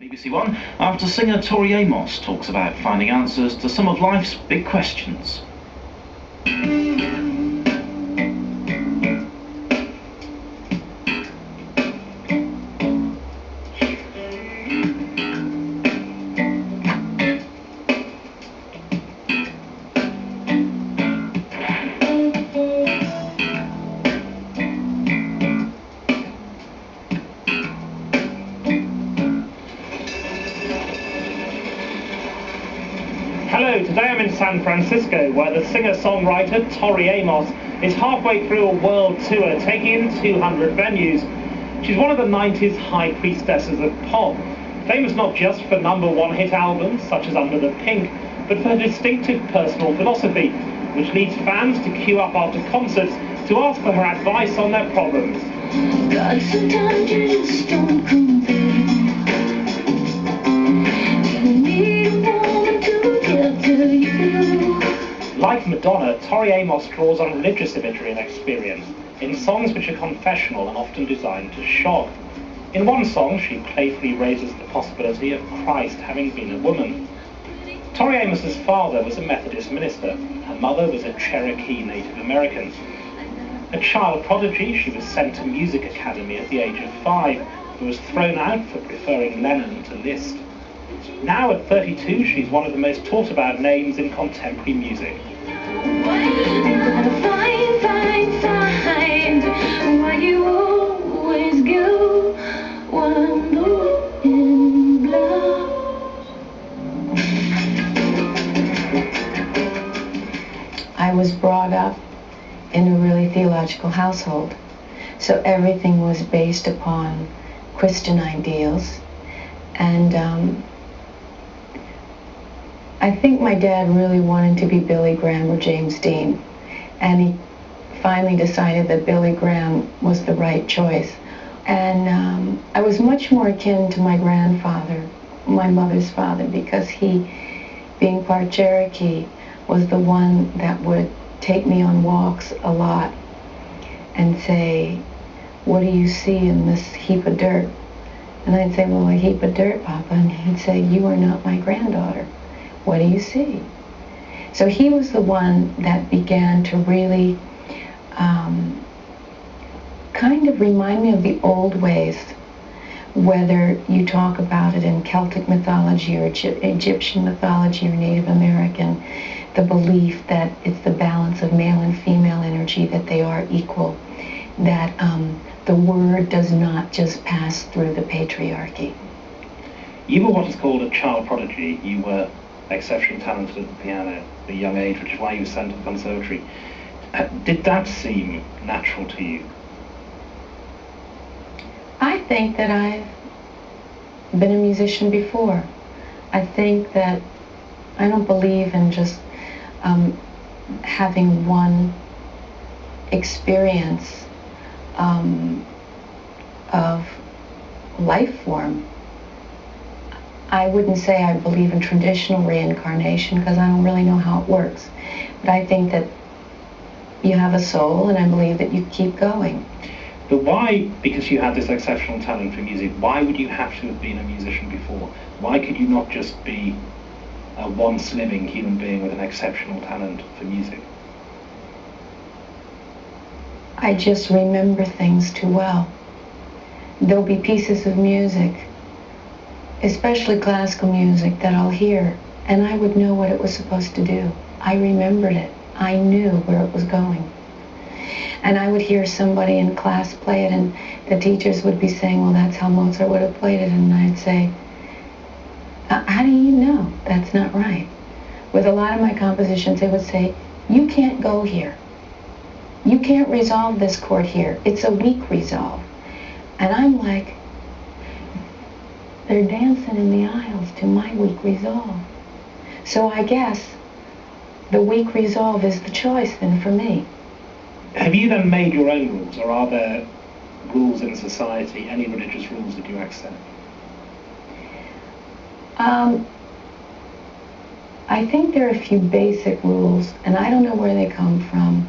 BBC One, after singer Tori Amos talks about finding answers to some of life's big questions. Hello, today I'm in San Francisco, where the singer-songwriter Tori Amos is halfway through a world tour, taking in 200 venues. She's one of the 90s high priestesses of pop, famous not just for #1 hit albums, such as Under the Pink, but for her distinctive personal philosophy, which leads fans to queue up after concerts to ask for her advice on their problems. God, sometimes you just don't come through. Like Madonna, Tori Amos draws on religious imagery and experience in songs which are confessional and often designed to shock. In one song, she playfully raises the possibility of Christ having been a woman. Tori Amos's father was a Methodist minister. Her mother was a Cherokee Native American. A child prodigy, she was sent to music academy at the age of 5, but was thrown out for preferring Lennon to Liszt. Now at 32, she's one of the most talked about names in contemporary music. Why you always go wandering in blood. I was brought up in a really theological household, so everything was based upon Christian ideals, and I think my dad really wanted to be Billy Graham or James Dean, and he finally decided that Billy Graham was the right choice. And I was much more akin to my grandfather, my mother's father, because he, being part Cherokee, was the one that would take me on walks a lot and say, "What do you see in this heap of dirt?" And I'd say, "Well, a heap of dirt, Papa." And he'd say, "You are not my granddaughter. What do you see?" So he was the one that began to really kind of remind me of the old ways, whether you talk about it in Celtic mythology or Egyptian mythology or Native American, the belief that it's the balance of male and female energy, that they are equal, that the word does not just pass through the patriarchy. You were what is called a child prodigy. You were exceptionally talented at the piano at a young age, which is why you were sent to the conservatory. Did that seem natural to you? I think that I've been a musician before. I think that I don't believe in just having one experience of life form. I wouldn't say I believe in traditional reincarnation because I don't really know how it works. But I think that you have a soul, and I believe that you keep going. But why, because you had this exceptional talent for music, why would you have to have been a musician before? Why could you not just be a once living human being with an exceptional talent for music? I just remember things too well. There'll be pieces of music, especially classical music, that I'll hear, and I would know what it was supposed to do. I remembered it. I knew where it was going. And I would hear somebody in class play it, and the teachers would be saying, "Well, that's how Mozart would have played it." And I'd say, "How do you know? That's not right." With a lot of my compositions, they would say, "You can't go here. You can't resolve this chord here. It's a weak resolve." And I'm like, they're dancing in the aisles to my weak resolve. So I guess the weak resolve is the choice then for me. Have you then made your own rules, or are there rules in society, any religious rules that you accept? I think there are a few basic rules, and I don't know where they come from.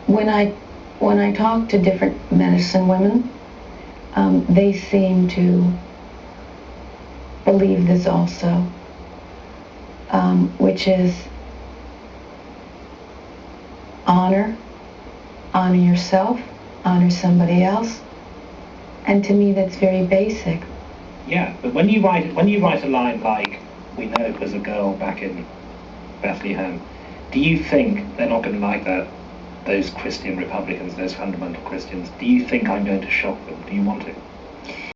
When I talk to different medicine women, they seem to believe this also, which is honor yourself, honor somebody else, and to me that's very basic. Yeah, but when you write a line like "We know there's a girl back in Bethlehem," do you think they're not going to like that? Those Christian Republicans, those fundamental Christians. Do you think I'm going to shock them? Do you want to?